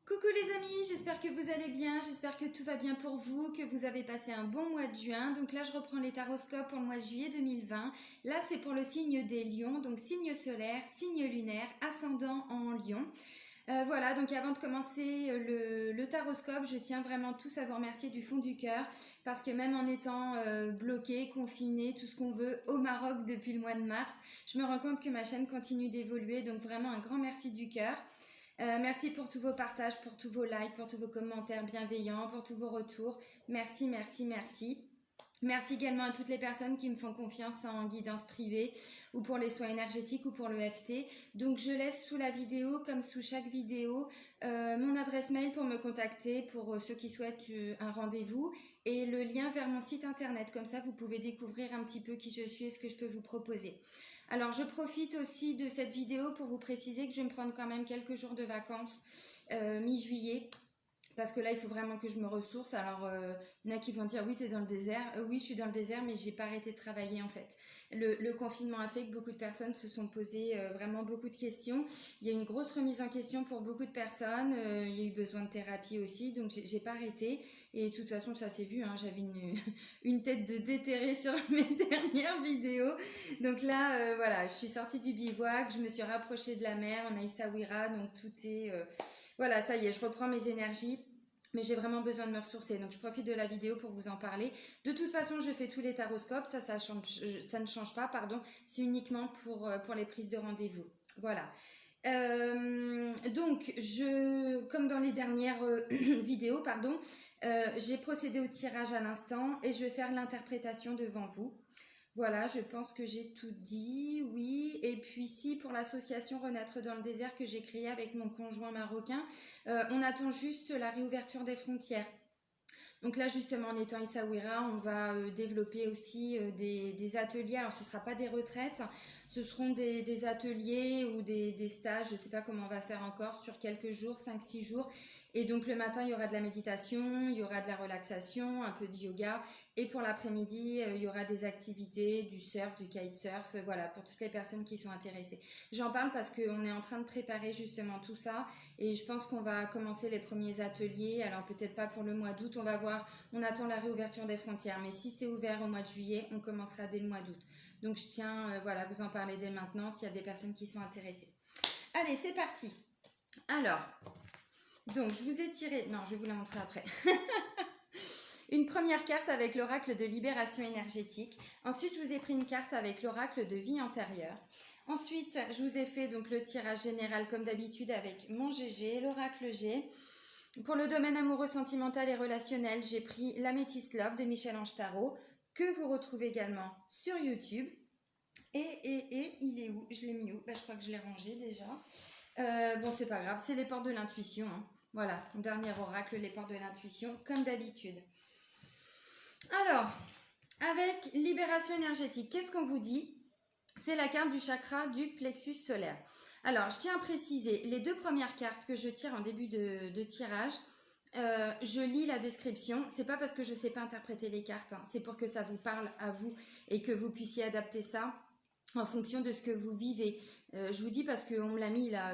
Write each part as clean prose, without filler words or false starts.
Coucou les amis, j'espère que vous allez bien, j'espère que tout va bien pour vous, que vous avez passé un bon mois de juin. Donc là, je reprends les taroscopes pour le mois de juillet 2020. Là, c'est pour le signe des lions, donc signe solaire, signe lunaire, ascendant en lion. Voilà, donc avant de commencer le taroscope, je tiens vraiment tous à vous remercier du fond du cœur parce que même en étant bloqué, confiné, tout ce qu'on veut au Maroc depuis le mois de mars, je me rends compte que ma chaîne continue d'évoluer, donc vraiment un grand merci du cœur. Merci pour tous vos partages, pour tous vos likes, pour tous vos commentaires bienveillants, pour tous vos retours. Merci, merci, merci. Merci également à toutes les personnes qui me font confiance en guidance privée ou pour les soins énergétiques ou pour le FT. Donc je laisse sous la vidéo, comme sous chaque vidéo, mon adresse mail pour me contacter pour ceux qui souhaitent un rendez-vous et le lien vers mon site internet. Comme ça, vous pouvez découvrir un petit peu qui je suis et ce que je peux vous proposer. Alors je profite aussi de cette vidéo pour vous préciser que je vais me prendre quand même quelques jours de vacances mi-juillet. Parce que là, il faut vraiment que je me ressource. Alors, il y en a qui vont dire, oui, tu es dans le désert. Oui, je suis dans le désert, mais j'ai pas arrêté de travailler, en fait. Le confinement a fait que beaucoup de personnes se sont posées vraiment beaucoup de questions. Il y a eu une grosse remise en question pour beaucoup de personnes. Il y a eu besoin de thérapie aussi, donc j'ai pas arrêté. Et de toute façon, ça s'est vu, hein, j'avais une tête de déterrée sur mes dernières vidéos. Donc là, voilà, je suis sortie du bivouac, je me suis rapprochée de la mer, en Essaouira, donc tout est... voilà, ça y est, je reprends mes énergies, mais j'ai vraiment besoin de me ressourcer. Donc, je profite de la vidéo pour vous en parler. De toute façon, je fais tous les taroscopes, ça ne change pas, pardon. C'est uniquement pour les prises de rendez-vous. Voilà. Donc, comme dans les dernières vidéos, pardon, j'ai procédé au tirage à l'instant et je vais faire l'interprétation devant vous. Voilà, je pense que j'ai tout dit, oui. Et puis si, pour l'association Renaître dans le désert que j'ai créée avec mon conjoint marocain, on attend juste la réouverture des frontières. Donc là, justement, en étant Essaouira, on va développer aussi des ateliers. Alors, ce ne sera pas des retraites, ce seront des ateliers ou des stages, je ne sais pas comment on va faire encore, sur quelques jours, 5-6 jours. Et donc, le matin, il y aura de la méditation, il y aura de la relaxation, un peu de yoga. Et pour l'après-midi, il y aura des activités, du surf, du kitesurf, voilà, pour toutes les personnes qui sont intéressées. J'en parle parce qu'on est en train de préparer justement tout ça. Et je pense qu'on va commencer les premiers ateliers. Alors, peut-être pas pour le mois d'août, on va voir. On attend la réouverture des frontières. Mais si c'est ouvert au mois de juillet, on commencera dès le mois d'août. Donc, je tiens voilà, à vous en parler dès maintenant s'il y a des personnes qui sont intéressées. Allez, c'est parti. Alors, donc, je vous ai tiré... Non, je vais vous la montrer après. Une première carte avec l'oracle de libération énergétique. Ensuite, je vous ai pris une carte avec l'oracle de vie antérieure. Ensuite, je vous ai fait donc le tirage général comme d'habitude avec mon GG, l'oracle G. Pour le domaine amoureux, sentimental et relationnel, j'ai pris l'Améthyste Love de Michel-Ange Tarot, que vous retrouvez également sur YouTube. Et il est où? Je l'ai mis où? Je crois que je l'ai rangé déjà. Bon, c'est pas grave, c'est les portes de l'intuition. Hein. Voilà, mon dernier oracle, les portes de l'intuition, comme d'habitude. Alors, avec libération énergétique, qu'est-ce qu'on vous dit? C'est la carte du chakra du plexus solaire. Alors, je tiens à préciser, les deux premières cartes que je tire en début de tirage, je lis la description. C'est pas parce que je ne sais pas interpréter les cartes, hein, c'est pour que ça vous parle à vous et que vous puissiez adapter ça en fonction de ce que vous vivez. Je vous dis parce qu'on me l'a mis là,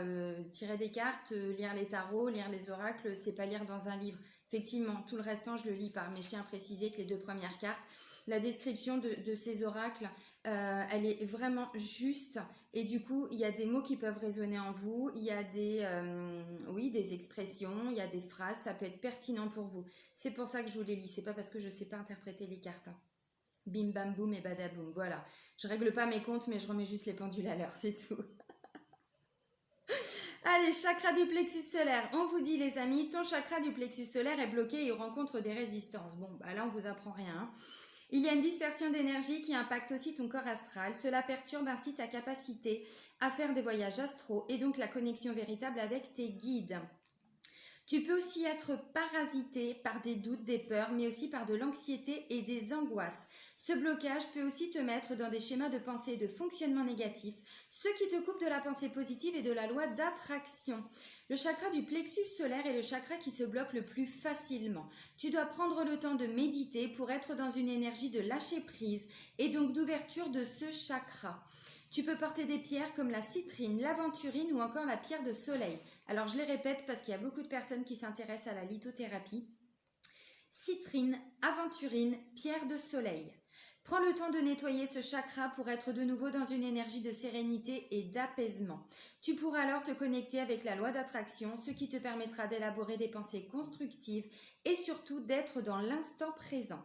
tirer des cartes, lire les tarots, lire les oracles, c'est pas lire dans un livre. Effectivement, tout le restant, je le lis pas. Mais je tiens à préciser que les deux premières cartes, la description de ces oracles, elle est vraiment juste. Et du coup, il y a des mots qui peuvent résonner en vous. Il y a des expressions, il y a des phrases. Ça peut être pertinent pour vous. C'est pour ça que je vous les lis. C'est pas parce que je sais pas interpréter les cartes. Hein. Bim bam boum et badaboum. Voilà. Je règle pas mes comptes, mais je remets juste les pendules à l'heure. C'est tout. Allez, chakra du plexus solaire. On vous dit les amis, ton chakra du plexus solaire est bloqué et rencontre des résistances. Bon, là on vous apprend rien. Hein. Il y a une dispersion d'énergie qui impacte aussi ton corps astral. Cela perturbe ainsi ta capacité à faire des voyages astraux et donc la connexion véritable avec tes guides. Tu peux aussi être parasité par des doutes, des peurs, mais aussi par de l'anxiété et des angoisses. Ce blocage peut aussi te mettre dans des schémas de pensée et de fonctionnement négatif, ce qui te coupe de la pensée positive et de la loi d'attraction. Le chakra du plexus solaire est le chakra qui se bloque le plus facilement. Tu dois prendre le temps de méditer pour être dans une énergie de lâcher prise et donc d'ouverture de ce chakra. Tu peux porter des pierres comme la citrine, l'aventurine ou encore la pierre de soleil. Alors je les répète parce qu'il y a beaucoup de personnes qui s'intéressent à la lithothérapie. Citrine, aventurine, pierre de soleil. Prends le temps de nettoyer ce chakra pour être de nouveau dans une énergie de sérénité et d'apaisement. Tu pourras alors te connecter avec la loi d'attraction, ce qui te permettra d'élaborer des pensées constructives et surtout d'être dans l'instant présent.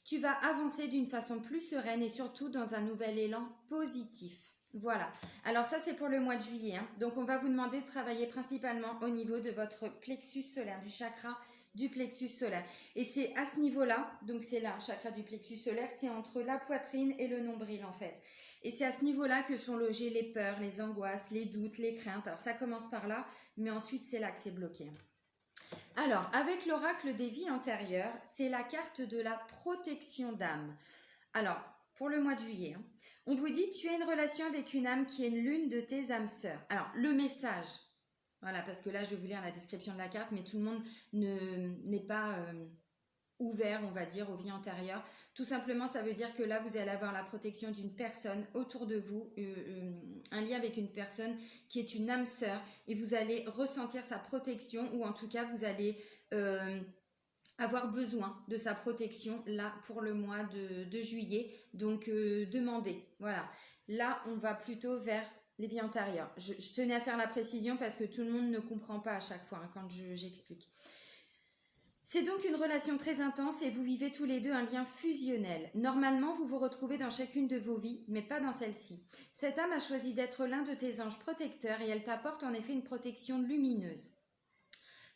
Tu vas avancer d'une façon plus sereine et surtout dans un nouvel élan positif. Voilà. Alors ça, c'est pour le mois de juillet, hein. Donc, on va vous demander de travailler principalement au niveau de votre plexus solaire, du chakra du plexus solaire. Et c'est à ce niveau-là, donc c'est là, chakra du plexus solaire, c'est entre la poitrine et le nombril en fait. Et c'est à ce niveau-là que sont logées les peurs, les angoisses, les doutes, les craintes. Alors ça commence par là, mais ensuite c'est là que c'est bloqué. Alors, avec l'oracle des vies antérieures, c'est la carte de la protection d'âme. Alors, pour le mois de juillet, hein, on vous dit, tu as une relation avec une âme qui est l'une de tes âmes sœurs. Alors, le message, voilà, parce que là, je vais vous lire la description de la carte, mais tout le monde n'est pas ouvert, on va dire, aux vies antérieures. Tout simplement, ça veut dire que là, vous allez avoir la protection d'une personne autour de vous, un lien avec une personne qui est une âme sœur, et vous allez ressentir sa protection, ou en tout cas, vous allez avoir besoin de sa protection là pour le mois de juillet. Donc, demandez. Voilà. Là, on va plutôt vers les vies antérieures. Je tenais à faire la précision parce que tout le monde ne comprend pas à chaque fois, hein, quand j'explique. C'est donc une relation très intense et vous vivez tous les deux un lien fusionnel. Normalement, vous vous retrouvez dans chacune de vos vies, mais pas dans celle-ci. Cette âme a choisi d'être l'un de tes anges protecteurs et elle t'apporte en effet une protection lumineuse.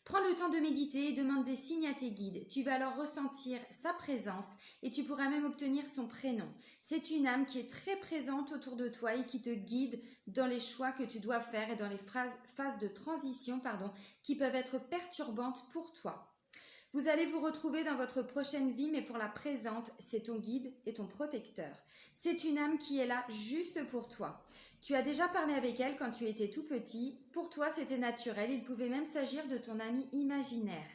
Prends le temps de méditer et demande des signes à tes guides. Tu vas alors ressentir sa présence et tu pourras même obtenir son prénom. C'est une âme qui est très présente autour de toi et qui te guide dans les choix que tu dois faire et dans les phases de transition qui peuvent être perturbantes pour toi. Vous allez vous retrouver dans votre prochaine vie, mais pour la présente, c'est ton guide et ton protecteur. C'est une âme qui est là juste pour toi. Tu as déjà parlé avec elle quand tu étais tout petit. Pour toi, c'était naturel. Il pouvait même s'agir de ton ami imaginaire.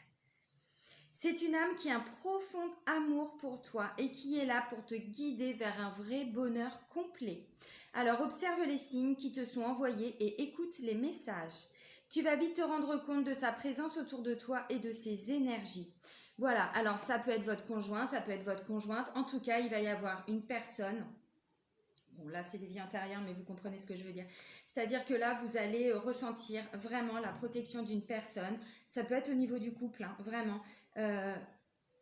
C'est une âme qui a un profond amour pour toi et qui est là pour te guider vers un vrai bonheur complet. Alors observe les signes qui te sont envoyés et écoute les messages. Tu vas vite te rendre compte de sa présence autour de toi et de ses énergies. Voilà, alors ça peut être votre conjoint, ça peut être votre conjointe. En tout cas, il va y avoir une personne. Bon, là, c'est des vies antérieures, mais vous comprenez ce que je veux dire. C'est-à-dire que là, vous allez ressentir vraiment la protection d'une personne. Ça peut être au niveau du couple, hein, vraiment.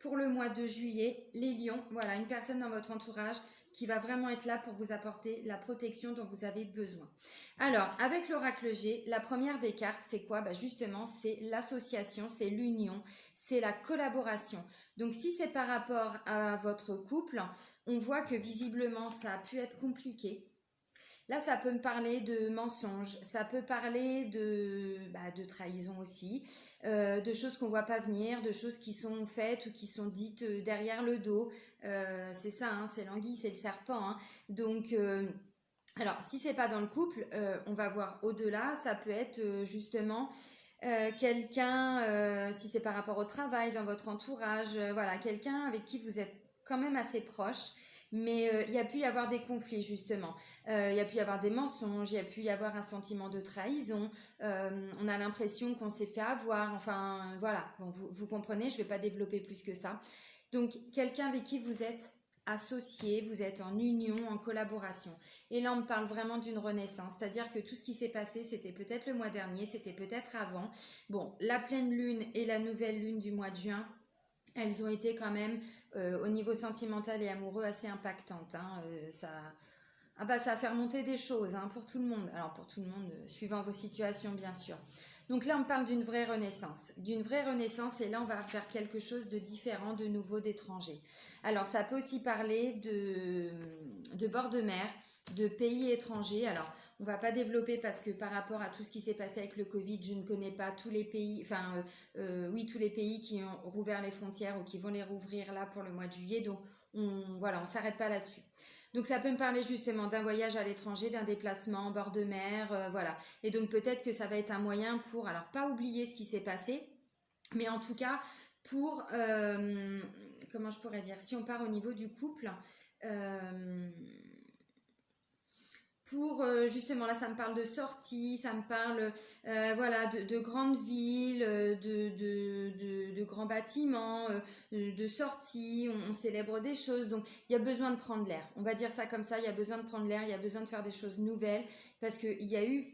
Pour le mois de juillet, les lions, voilà, une personne dans votre entourage qui va vraiment être là pour vous apporter la protection dont vous avez besoin. Alors, avec l'oracle G, la première des cartes, c'est quoi? Justement, c'est l'association, c'est l'union, c'est la collaboration. Donc, si c'est par rapport à votre couple, on voit que visiblement, ça a pu être compliqué. Là, ça peut me parler de mensonges, ça peut parler de trahison aussi, de choses qu'on ne voit pas venir, de choses qui sont faites ou qui sont dites derrière le dos. C'est ça, hein, c'est l'anguille, c'est le serpent, hein. Donc, alors, si c'est pas dans le couple, on va voir au-delà. Ça peut être justement quelqu'un, si c'est par rapport au travail, dans votre entourage, voilà, quelqu'un avec qui vous êtes quand même assez proche. Mais il y a pu y avoir des conflits justement, il y a pu y avoir des mensonges, il y a pu y avoir un sentiment de trahison, on a l'impression qu'on s'est fait avoir, enfin voilà, bon, vous comprenez, je ne vais pas développer plus que ça. Donc quelqu'un avec qui vous êtes associé, vous êtes en union, en collaboration. Et là on me parle vraiment d'une renaissance, c'est-à-dire que tout ce qui s'est passé c'était peut-être le mois dernier, c'était peut-être avant. Bon, la pleine lune et la nouvelle lune du mois de juin, elles ont été quand même au niveau sentimental et amoureux assez impactantes, hein. Ça a fait remonter des choses, hein, pour tout le monde. Alors pour tout le monde, suivant vos situations bien sûr. Donc là on parle d'une vraie renaissance. Et là on va faire quelque chose de différent, de nouveau, d'étranger. Alors ça peut aussi parler de bord de mer, de pays étrangers. Alors on ne va pas développer parce que par rapport à tout ce qui s'est passé avec le Covid, je ne connais pas tous les pays, tous les pays qui ont rouvert les frontières ou qui vont les rouvrir là pour le mois de juillet. Donc on s'arrête pas là-dessus. Donc ça peut me parler justement d'un voyage à l'étranger, d'un déplacement en bord de mer, voilà. Et donc peut-être que ça va être un moyen pour, alors pas oublier ce qui s'est passé, mais en tout cas pour, comment je pourrais dire, si on part au niveau du couple, pour justement, là ça me parle de sortie, ça me parle voilà, de grandes villes, de grands bâtiments, de sorties, on célèbre des choses, donc il y a besoin de prendre l'air, on va dire ça comme ça, il y a besoin de prendre l'air, il y a besoin de faire des choses nouvelles, parce qu'il y a eu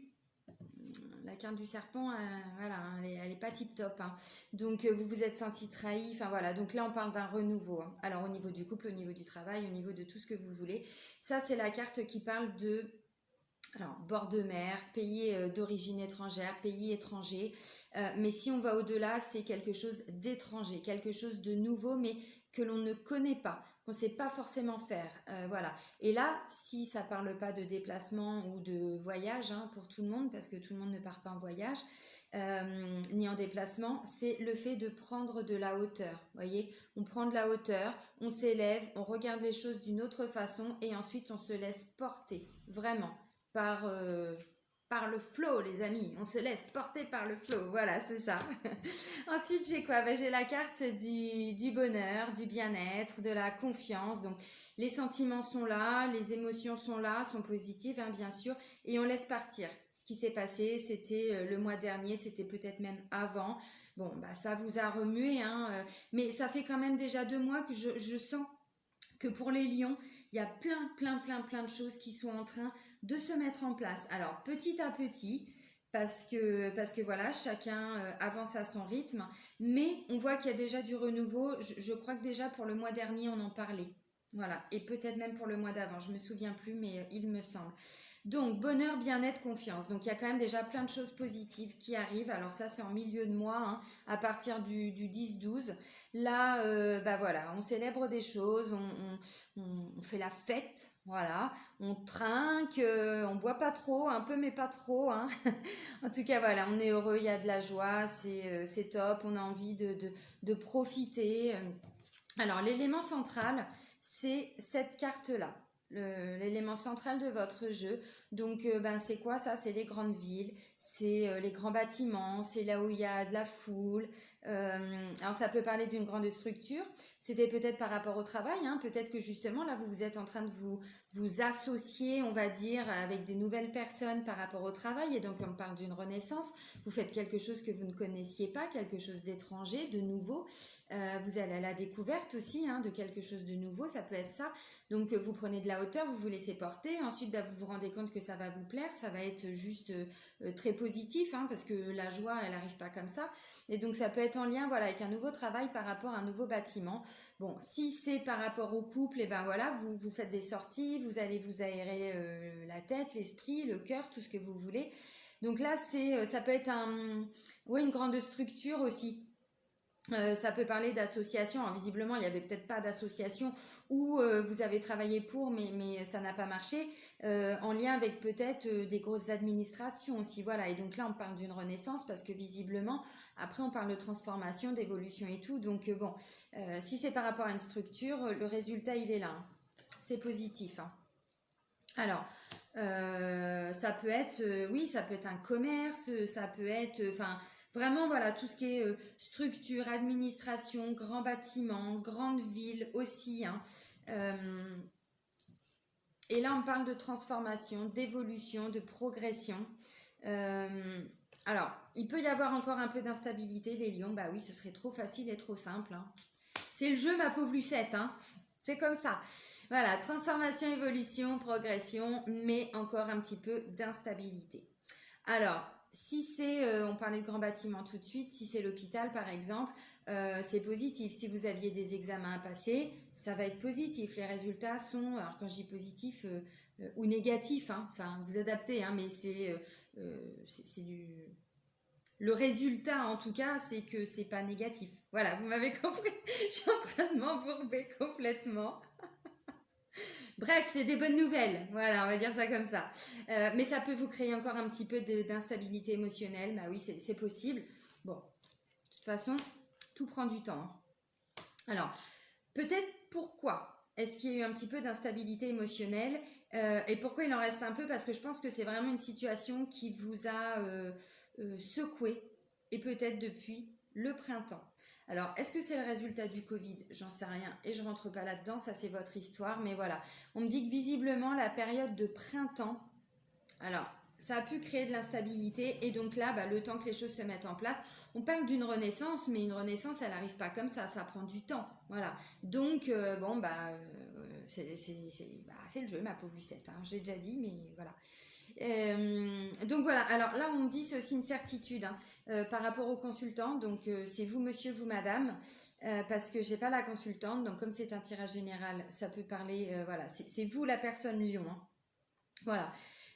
la carte du serpent, voilà, elle est pas tip top, hein. Donc vous vous êtes senti trahi, enfin voilà, donc là on parle d'un renouveau, hein. Alors au niveau du couple, au niveau du travail, au niveau de tout ce que vous voulez, ça c'est la carte qui parle de, alors, bord de mer, pays d'origine étrangère, pays étranger. Mais si on va au-delà, c'est quelque chose d'étranger, quelque chose de nouveau, mais que l'on ne connaît pas, qu'on ne sait pas forcément faire. Voilà. Et là, si ça ne parle pas de déplacement ou de voyage, hein, pour tout le monde, parce que tout le monde ne part pas en voyage, ni en déplacement, c'est le fait de prendre de la hauteur. Vous voyez, on prend de la hauteur, on s'élève, on regarde les choses d'une autre façon et ensuite on se laisse porter, vraiment par le flow, les amis. On se laisse porter par le flow. Voilà, c'est ça. Ensuite, j'ai quoi? J'ai la carte du bonheur, du bien-être, de la confiance. Donc, les sentiments sont là, les émotions sont là, sont positives, hein, bien sûr, et on laisse partir. Ce qui s'est passé, c'était le mois dernier, c'était peut-être même avant. Bon, bah, ça vous a remué, hein, mais ça fait quand même déjà 2 mois que je sens que pour les lions, il y a plein de choses qui sont en train de se mettre en place. Alors, petit à petit, parce que voilà, chacun avance à son rythme, mais on voit qu'il y a déjà du renouveau. Je crois que déjà pour le mois dernier, on en parlait. Voilà, et peut-être même pour le mois d'avant, je me souviens plus, mais il me semble. Donc, bonheur, bien-être, confiance. Donc, il y a quand même déjà plein de choses positives qui arrivent. Alors ça, c'est en milieu de mois, hein, à partir du 10-12. Là, bah voilà, on célèbre des choses, on fait la fête, voilà, on trinque, on boit pas trop, un peu mais pas trop, hein. En tout cas, voilà, on est heureux, il y a de la joie, c'est top, on a envie de profiter. Alors, l'élément central, c'est cette carte-là, l'élément central de votre jeu. Donc, ben, c'est quoi ça? C'est les grandes villes, c'est les grands bâtiments, c'est là où il y a de la foule. Alors, ça peut parler d'une grande structure. C'était peut-être par rapport au travail, hein. Peut-être que justement, là, vous êtes en train de vous associer, on va dire, avec des nouvelles personnes par rapport au travail. Et donc, on parle d'une renaissance. Vous faites quelque chose que vous ne connaissiez pas, quelque chose d'étranger, de nouveau. Vous allez à la découverte aussi, hein, de quelque chose de nouveau, ça peut être ça. Donc vous prenez de la hauteur, vous vous laissez porter, ensuite bah, vous vous rendez compte que ça va vous plaire, ça va être juste très positif, hein, parce que la joie, elle n'arrive pas comme ça. Et donc ça peut être en lien, voilà, avec un nouveau travail par rapport à un nouveau bâtiment. Bon, si c'est par rapport au couple, et ben voilà, vous faites des sorties, vous allez vous aérer la tête, l'esprit, le cœur, tout ce que vous voulez. Donc là, ça peut être ouais, une grande structure aussi. Ça peut parler d'association. Alors, visiblement, il n'y avait peut-être pas d'association où vous avez travaillé pour, mais ça n'a pas marché. En lien avec peut-être des grosses administrations aussi. Voilà. Et donc là, on parle d'une renaissance parce que visiblement, après, on parle de transformation, d'évolution et tout. Donc bon, si c'est par rapport à une structure, le résultat, il est là, hein. C'est positif, hein. Alors, ça peut être, oui, ça peut être un commerce, ça peut être, enfin, vraiment, voilà, tout ce qui est structure, administration, grands bâtiments, grandes villes aussi, hein. Euh, et là, on parle de transformation, d'évolution, de progression. Euh, alors, il peut y avoir encore un peu d'instabilité, les lions. Bah oui, ce serait trop facile et trop simple, hein. C'est le jeu, ma pauvre Lucette, hein. C'est comme ça. Voilà, transformation, évolution, progression, mais encore un petit peu d'instabilité. Alors, si c'est, on parlait de grands bâtiments tout de suite, si c'est l'hôpital par exemple, c'est positif. Si vous aviez des examens à passer, ça va être positif. Les résultats sont, alors quand je dis positif ou négatif, hein, enfin vous adaptez, hein, mais c'est du... Le résultat, en tout cas, c'est que c'est pas négatif. Voilà, vous m'avez compris. Je suis en train de m'embourber complètement. Bref, c'est des bonnes nouvelles. Voilà, on va dire ça comme ça. Mais ça peut vous créer encore un petit peu d'instabilité émotionnelle. Bah oui, c'est possible. Bon, de toute façon, tout prend du temps, hein. Alors, peut-être pourquoi est-ce qu'il y a eu un petit peu d'instabilité émotionnelle et pourquoi il en reste un peu? Parce que je pense que c'est vraiment une situation qui vous a secoué et peut-être depuis le printemps. Alors, est-ce que c'est le résultat du Covid? J'en sais rien et je rentre pas là-dedans, ça c'est votre histoire, mais voilà. On me dit que visiblement la période de printemps Alors, ça a pu créer de l'instabilité et donc là, bah, le temps que les choses se mettent en place, on parle d'une renaissance, mais une renaissance, elle n'arrive pas comme ça prend du temps, voilà. Donc, bon, c'est le jeu, ma pauvre Lucette, hein, j'ai déjà dit, mais voilà. Donc voilà, alors là on me dit c'est aussi une certitude hein, par rapport au consultant, donc c'est vous monsieur, vous madame, parce que j'ai pas la consultante, donc comme c'est un tirage général, ça peut parler, voilà, c'est vous la personne lion, hein. Voilà.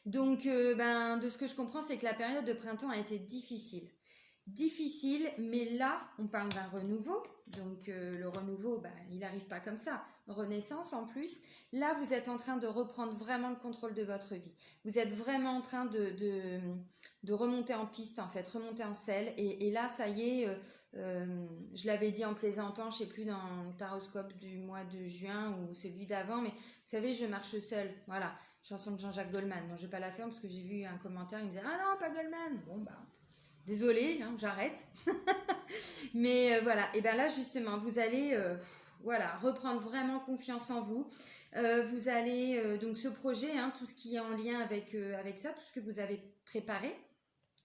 Donc, de ce que je comprends, c'est que la période de printemps a été difficile. Difficile, mais là, on parle d'un renouveau. Donc, le renouveau, il n'arrive pas comme ça. Renaissance en plus. Là, vous êtes en train de reprendre vraiment le contrôle de votre vie. Vous êtes vraiment en train de remonter en piste, en fait, remonter en selle. Et là, ça y est, je l'avais dit en plaisantant, je ne sais plus dans le taroscope du mois de juin ou celui d'avant, mais vous savez, je marche seule. Voilà. Chanson de Jean-Jacques Goldman. Bon, je vais pas la faire parce que j'ai vu un commentaire, il me disait ah non, pas Goldman. Bon désolée, hein, j'arrête. Mais voilà, et bien là justement, vous allez voilà, reprendre vraiment confiance en vous. Vous allez donc ce projet, hein, tout ce qui est en lien avec ça, tout ce que vous avez préparé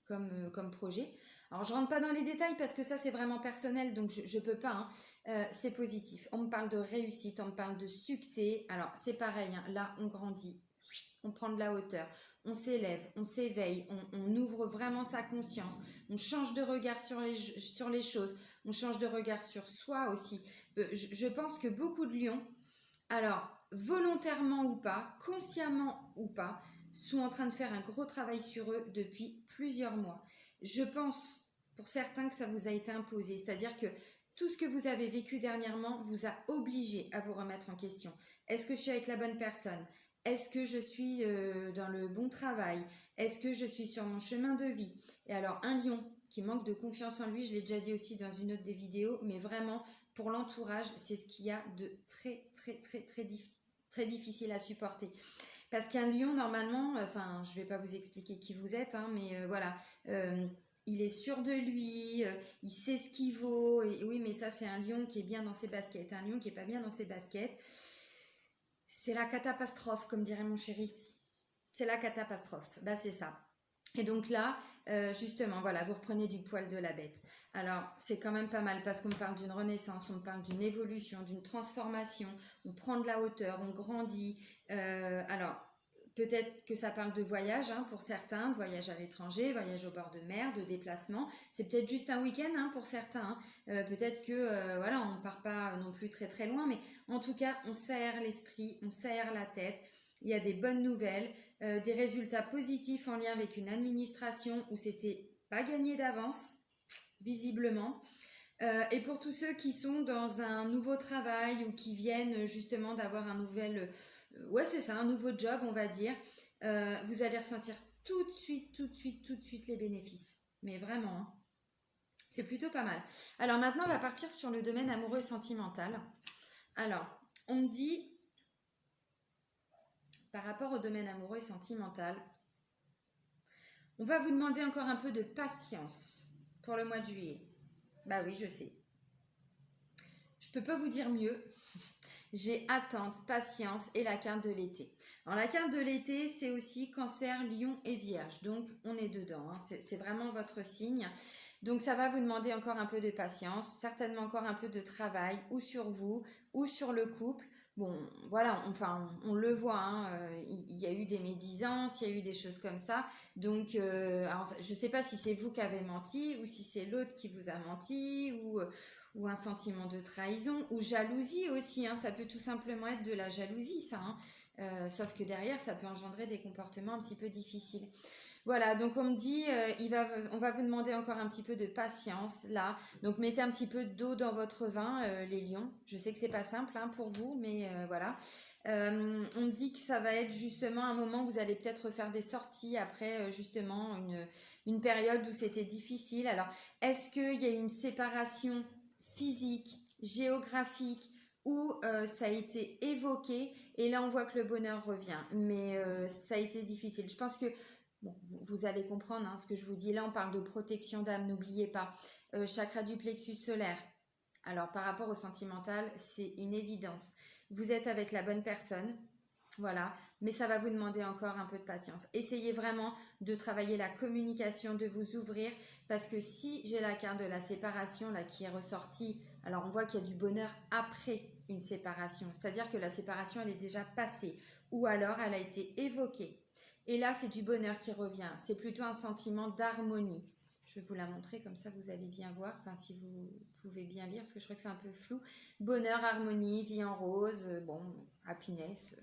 comme projet. Alors je rentre pas dans les détails parce que ça c'est vraiment personnel, donc je peux pas, hein. C'est positif. On me parle de réussite, on me parle de succès. Alors c'est pareil, hein, là on grandit, on prend de la hauteur, on s'élève, on s'éveille, on ouvre vraiment sa conscience, on change de regard sur les choses, on change de regard sur soi aussi. Je pense que beaucoup de lions, alors volontairement ou pas, consciemment ou pas, sont en train de faire un gros travail sur eux depuis plusieurs mois. Je pense pour certains que ça vous a été imposé, c'est-à-dire que tout ce que vous avez vécu dernièrement vous a obligé à vous remettre en question. Est-ce que je suis avec la bonne personne? Est-ce que je suis dans le bon travail? Est-ce que je suis sur mon chemin de vie? Et alors un lion qui manque de confiance en lui, je l'ai déjà dit aussi dans une autre des vidéos, mais vraiment pour l'entourage, c'est ce qu'il y a de très difficile à supporter. Parce qu'un lion, normalement, enfin, je ne vais pas vous expliquer qui vous êtes, hein, mais voilà, il est sûr de lui, il sait ce qu'il vaut. Et oui, mais ça, c'est un lion qui est bien dans ses baskets. Un lion qui n'est pas bien dans ses baskets, c'est la catastrophe, comme dirait mon chéri. C'est la catastrophe. Bah, c'est ça. Et donc là, justement, voilà, vous reprenez du poil de la bête. Alors, c'est quand même pas mal parce qu'on me parle d'une renaissance, on me parle d'une évolution, d'une transformation, on prend de la hauteur, on grandit. Alors, peut-être que ça parle de voyage hein, pour certains, de voyage à l'étranger, voyage au bord de mer, de déplacement. C'est peut-être juste un week-end hein, pour certains. Hein. Peut-être que voilà, on ne part pas non plus très très loin, mais en tout cas, on s'aère l'esprit, on s'aère la tête. Il y a des bonnes nouvelles, des résultats positifs en lien avec une administration où c'était pas gagné d'avance, visiblement. Et pour tous ceux qui sont dans un nouveau travail ou qui viennent justement d'avoir un nouvel, ouais c'est ça, un nouveau job on va dire, vous allez ressentir tout de suite les bénéfices. Mais vraiment, hein, c'est plutôt pas mal. Alors maintenant on va partir sur le domaine amoureux et sentimental. Alors, on me dit par rapport au domaine amoureux et sentimental, on va vous demander encore un peu de patience pour le mois de juillet. Bah oui, je sais. Je peux pas vous dire mieux. J'ai attente, patience et la carte de l'été. Alors la carte de l'été, c'est aussi Cancer, Lion et Vierge. Donc on est dedans. Hein. C'est vraiment votre signe. Donc ça va vous demander encore un peu de patience, certainement encore un peu de travail, ou sur vous, ou sur le couple. Bon, voilà, enfin, on le voit, hein, il y a eu des médisances, il y a eu des choses comme ça. Donc, alors, je ne sais pas si c'est vous qui avez menti, ou si c'est l'autre qui vous a menti, ou un sentiment de trahison, ou jalousie aussi. Hein, ça peut tout simplement être de la jalousie, ça. Hein, sauf que derrière, ça peut engendrer des comportements un petit peu difficiles. Voilà, donc on me dit, on va vous demander encore un petit peu de patience là. Donc mettez un petit peu d'eau dans votre vin, les lions. Je sais que c'est pas simple hein, pour vous, mais voilà. On me dit que ça va être justement un moment où vous allez peut-être faire des sorties après justement une période où c'était difficile. Alors, est-ce qu'il y a une séparation physique, géographique, où ça a été évoqué et là on voit que le bonheur revient. Mais ça a été difficile. Je pense que bon, vous allez comprendre hein, ce que je vous dis. Là, on parle de protection d'âme, n'oubliez pas. Chakra du plexus solaire. Alors, par rapport au sentimental, c'est une évidence. Vous êtes avec la bonne personne. Voilà, mais ça va vous demander encore un peu de patience. Essayez vraiment de travailler la communication, de vous ouvrir, parce que si j'ai la carte de la séparation là qui est ressortie, alors on voit qu'il y a du bonheur après une séparation, c'est-à-dire que la séparation elle est déjà passée, ou alors elle a été évoquée. Et là c'est du bonheur qui revient, c'est plutôt un sentiment d'harmonie. Je vais vous la montrer, comme ça vous allez bien voir, enfin si vous pouvez bien lire, parce que je crois que c'est un peu flou. Bonheur, harmonie, vie en rose, bon, happiness.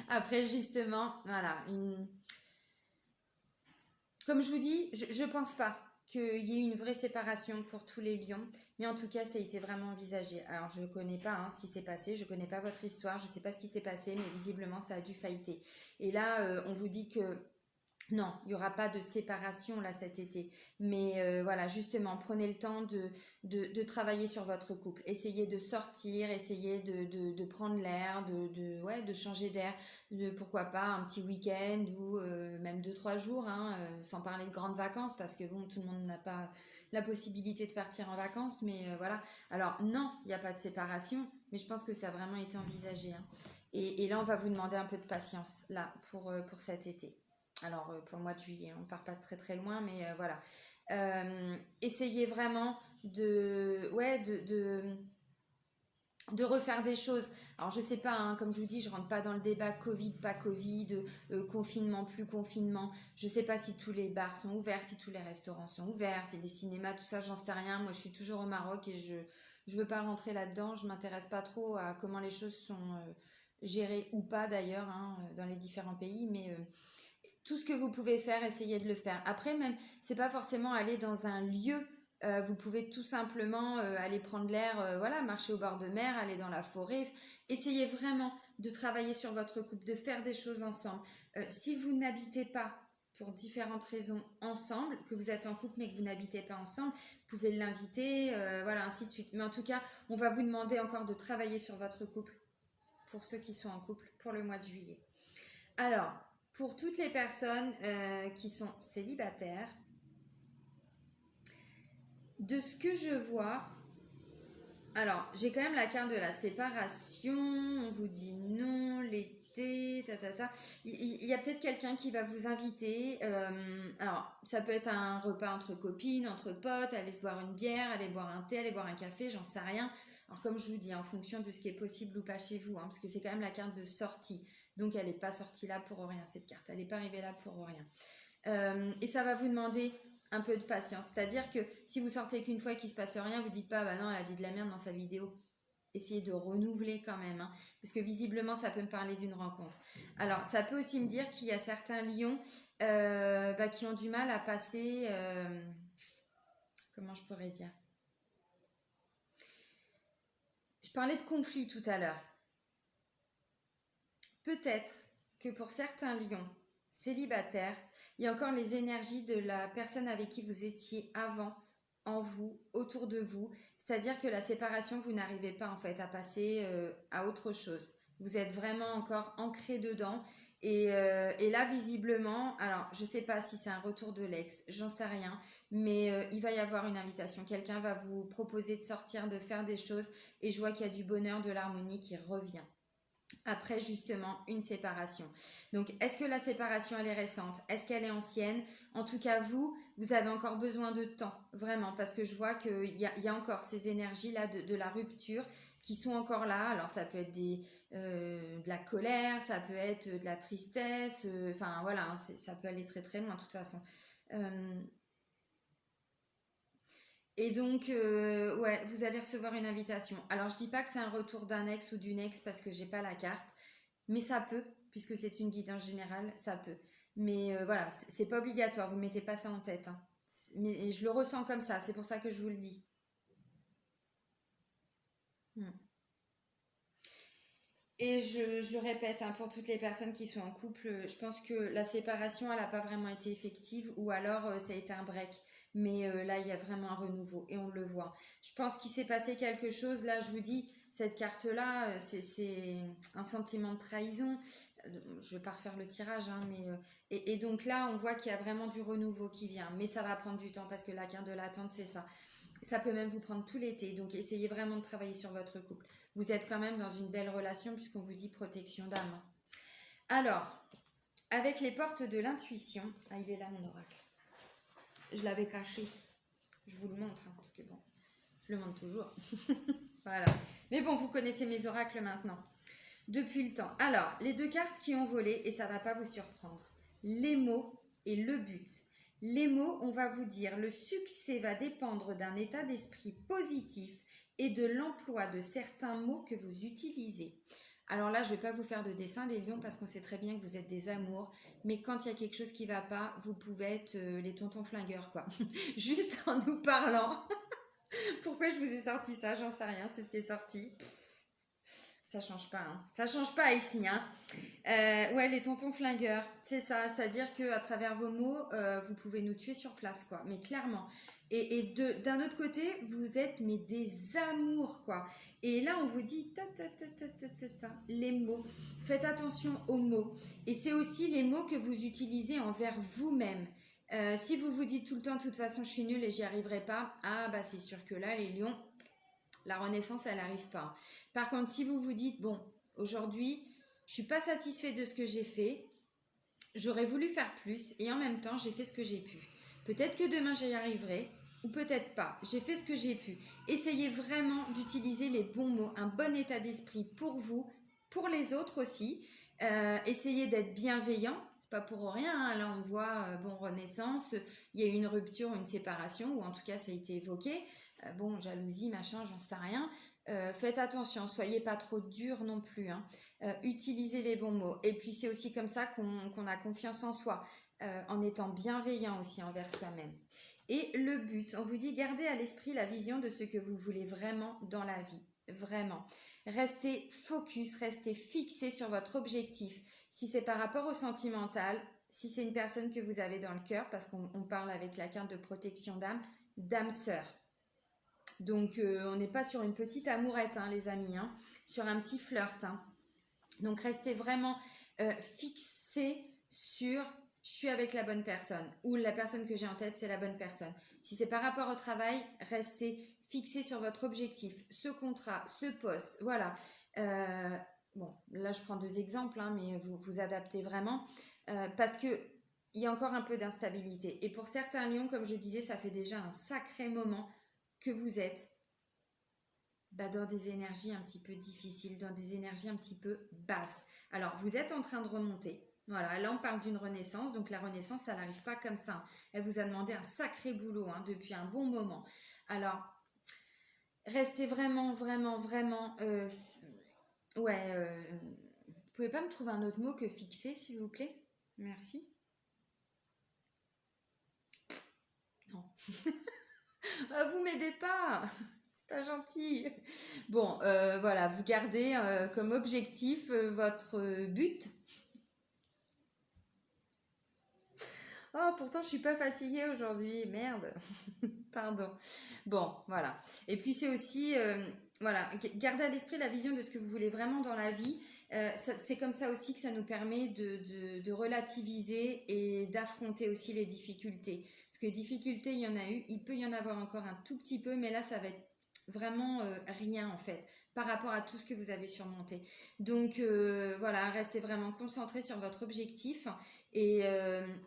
Après, justement, voilà. Comme je vous dis, je ne pense pas qu'il y ait une vraie séparation pour tous les lions, mais en tout cas, ça a été vraiment envisagé. Alors, je ne connais pas ce qui s'est passé, je ne connais pas votre histoire, je ne sais pas ce qui s'est passé, mais visiblement, ça a dû failliter. Et là, on vous dit que non, il n'y aura pas de séparation là cet été. Mais voilà, justement, prenez le temps de travailler sur votre couple. Essayez de sortir, essayez de prendre l'air, ouais, de changer d'air. Pourquoi pas un petit week-end ou même 2, 3 jours, hein, sans parler de grandes vacances, parce que bon, tout le monde n'a pas la possibilité de partir en vacances. Mais voilà. Alors non, il n'y a pas de séparation, mais je pense que ça a vraiment été envisagé, hein. Et là, on va vous demander un peu de patience là pour cet été. Alors, pour le mois de juillet, on ne part pas très très loin, mais voilà. Essayez vraiment ouais, de refaire des choses. Alors, je sais pas, hein, comme je vous dis, je rentre pas dans le débat Covid, pas Covid, confinement, plus confinement. Je sais pas si tous les bars sont ouverts, si tous les restaurants sont ouverts, si les cinémas, tout ça, j'en sais rien. Moi, je suis toujours au Maroc et je veux pas rentrer là-dedans. Je m'intéresse pas trop à comment les choses sont gérées ou pas d'ailleurs, hein, dans les différents pays, mais tout ce que vous pouvez faire, essayez de le faire. Après, même, c'est pas forcément aller dans un lieu. Vous pouvez tout simplement aller prendre l'air, voilà, marcher au bord de mer, aller dans la forêt. Essayez vraiment de travailler sur votre couple, de faire des choses ensemble. Si vous n'habitez pas pour différentes raisons ensemble, que vous êtes en couple mais que vous n'habitez pas ensemble, vous pouvez l'inviter, voilà, ainsi de suite. Mais en tout cas, on va vous demander encore de travailler sur votre couple pour ceux qui sont en couple pour le mois de juillet. Alors, pour toutes les personnes qui sont célibataires, de ce que je vois, alors j'ai quand même la carte de la séparation, on vous dit non, l'été, Il y a peut-être quelqu'un qui va vous inviter, alors ça peut être un repas entre copines, entre potes, aller se boire une bière, aller boire un thé, aller boire un café, j'en sais rien. Alors comme je vous dis, en fonction de ce qui est possible ou pas chez vous, hein, parce que c'est quand même la carte de sortie. Donc elle n'est pas sortie là pour rien, cette carte. Elle n'est pas arrivée là pour rien. Et ça va vous demander un peu de patience. C'est-à-dire que si vous sortez qu'une fois et qu'il ne se passe rien, vous dites pas, bah non, elle a dit de la merde dans sa vidéo. Essayez de renouveler quand même, hein, parce que visiblement, ça peut me parler d'une rencontre. Alors, ça peut aussi me dire qu'il y a certains lions qui ont du mal à passer... comment je pourrais dire? Je parlais de conflit tout à l'heure. Peut-être que pour certains lions célibataires, il y a encore les énergies de la personne avec qui vous étiez avant, en vous, autour de vous. C'est-à-dire que la séparation, vous n'arrivez pas en fait à passer à autre chose. Vous êtes vraiment encore ancré dedans. Et là, visiblement, alors je ne sais pas si c'est un retour de l'ex, j'en sais rien, mais il va y avoir une invitation. Quelqu'un va vous proposer de sortir, de faire des choses, et je vois qu'il y a du bonheur, de l'harmonie qui revient après justement une séparation. Donc, est-ce que la séparation, elle est récente? Est-ce qu'elle est ancienne? En tout cas, vous avez encore besoin de temps, vraiment, parce que je vois qu'il y a encore ces énergies-là de la rupture qui sont encore là. Alors, ça peut être de la colère, ça peut être de la tristesse, enfin, voilà, hein, ça peut aller très très loin, de toute façon. Et donc, ouais, vous allez recevoir une invitation. Alors, je dis pas que c'est un retour d'un ex ou d'une ex parce que j'ai pas la carte, mais ça peut, puisque c'est une guidance générale, ça peut. Mais voilà, c'est pas obligatoire, vous mettez pas ça en tête, hein. Mais je le ressens comme ça, c'est pour ça que je vous le dis. Hmm. Et je le répète, hein, pour toutes les personnes qui sont en couple, je pense que la séparation, elle n'a pas vraiment été effective ou alors ça a été un break. Mais là, il y a vraiment un renouveau et on le voit. Je pense qu'il s'est passé quelque chose. Là, je vous dis, cette carte-là, c'est un sentiment de trahison. Je ne vais pas refaire le tirage, hein, mais et donc là, on voit qu'il y a vraiment du renouveau qui vient. Mais ça va prendre du temps parce que la carte de l'attente, c'est ça. Ça peut même vous prendre tout l'été. Donc, essayez vraiment de travailler sur votre couple. Vous êtes quand même dans une belle relation puisqu'on vous dit protection d'âme. Alors, avec les portes de l'intuition... Ah, il est là mon oracle. Je l'avais caché. Je vous le montre, hein, parce que bon, je le montre toujours. Voilà. Mais bon, vous connaissez mes oracles maintenant. Depuis le temps. Alors, les deux cartes qui ont volé, et ça ne va pas vous surprendre. Les mots et le but. Les mots, on va vous dire, le succès va dépendre d'un état d'esprit positif et de l'emploi de certains mots que vous utilisez. Alors là, je ne vais pas vous faire de dessin, les lions, parce qu'on sait très bien que vous êtes des amours. Mais quand il y a quelque chose qui ne va pas, vous pouvez être les tontons flingueurs, quoi. Juste en nous parlant. Pourquoi je vous ai sorti ça? J'en sais rien, c'est ce qui est sorti. Ça change pas, hein. Ça change pas ici, hein. Ouais, les tontons flingueurs, c'est ça. C'est-à-dire qu'à travers vos mots, vous pouvez nous tuer sur place, quoi. Mais clairement. Et d'un autre côté, vous êtes mais des amours, quoi. Et là, on vous dit les mots. Faites attention aux mots. Et c'est aussi les mots que vous utilisez envers vous-même. Si vous vous dites tout le temps, de toute façon, je suis nulle et j'y arriverai pas, ah bah c'est sûr que là, les lions, la renaissance, elle n'arrive pas. Par contre, si vous vous dites, bon, aujourd'hui, je suis pas satisfait de ce que j'ai fait, j'aurais voulu faire plus et en même temps, j'ai fait ce que j'ai pu. Peut-être que demain, j'y arriverai ou peut-être pas. J'ai fait ce que j'ai pu. Essayez vraiment d'utiliser les bons mots, un bon état d'esprit pour vous, pour les autres aussi. Essayez d'être bienveillant. C'est pas pour rien, hein. Là, on voit, bon, renaissance, il y a eu une rupture, une séparation, ou en tout cas, ça a été évoqué. Bon, jalousie, machin, j'en sais rien. Faites attention, soyez pas trop dur non plus, hein. Utilisez les bons mots. Et puis c'est aussi comme ça qu'on a confiance en soi, en étant bienveillant aussi envers soi-même. Et le but, on vous dit gardez à l'esprit la vision de ce que vous voulez vraiment dans la vie. Vraiment. Restez focus, restez fixé sur votre objectif. Si c'est par rapport au sentimental, si c'est une personne que vous avez dans le cœur, parce qu'on parle avec la carte de protection d'âme, d'âme sœur. Donc, on n'est pas sur une petite amourette, hein, les amis, hein, sur un petit flirt. Hein. Donc, restez vraiment fixés sur « je suis avec la bonne personne » ou « la personne que j'ai en tête, c'est la bonne personne ». Si c'est par rapport au travail, restez fixés sur votre objectif, ce contrat, ce poste, voilà. Bon, là, je prends deux exemples, hein, mais vous adaptez vraiment parce qu'il y a encore un peu d'instabilité. Et pour certains lions, comme je disais, ça fait déjà un sacré moment que vous êtes dans des énergies un petit peu difficiles, dans des énergies un petit peu basses. Alors, vous êtes en train de remonter. Voilà, là, on parle d'une renaissance. Donc, la renaissance, ça n'arrive pas comme ça. Elle vous a demandé un sacré boulot depuis un bon moment. Alors, restez vraiment, vraiment, vraiment... vous pouvez pas me trouver un autre mot que fixer, s'il vous plaît? Merci. Non. Vous m'aidez pas. C'est pas gentil. Bon, voilà, vous gardez comme objectif votre but. Oh, pourtant, je suis pas fatiguée aujourd'hui. Merde. Pardon. Bon, voilà. Et puis, c'est aussi, voilà, gardez à l'esprit la vision de ce que vous voulez vraiment dans la vie. C'est comme ça aussi que ça nous permet de relativiser et d'affronter aussi les difficultés. Parce que les difficultés, il y en a eu. Il peut y en avoir encore un tout petit peu, mais là, ça va être vraiment rien en fait par rapport à tout ce que vous avez surmonté. Donc voilà, restez vraiment concentrés sur votre objectif et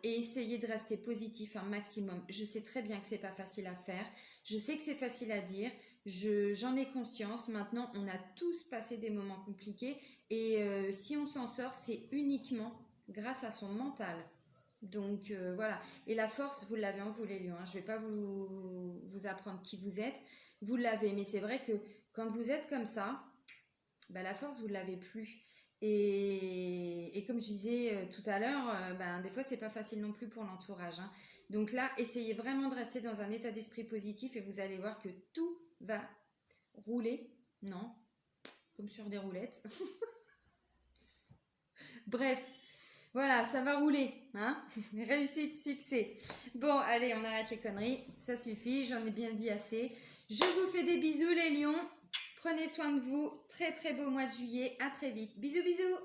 essayez de rester positif un maximum. Je sais très bien que c'est pas facile à faire, je sais que c'est facile à dire, j'en ai conscience. Maintenant, on a tous passé des moments compliqués et si on s'en sort, c'est uniquement grâce à son mental. Donc voilà, et la force, vous l'avez en vous les lions, hein. Je ne vais pas vous apprendre qui vous êtes, vous l'avez, mais c'est vrai que quand vous êtes comme ça, la force, vous ne l'avez plus. Et comme je disais tout à l'heure, des fois, c'est pas facile non plus pour l'entourage, hein. Donc là, essayez vraiment de rester dans un état d'esprit positif et vous allez voir que tout va rouler. Non, comme sur des roulettes. Bref. Voilà, ça va rouler, hein. Réussite, succès. Bon, allez, on arrête les conneries. Ça suffit, j'en ai bien dit assez. Je vous fais des bisous, les lions. Prenez soin de vous. Très, très beau mois de juillet. À très vite. Bisous, bisous.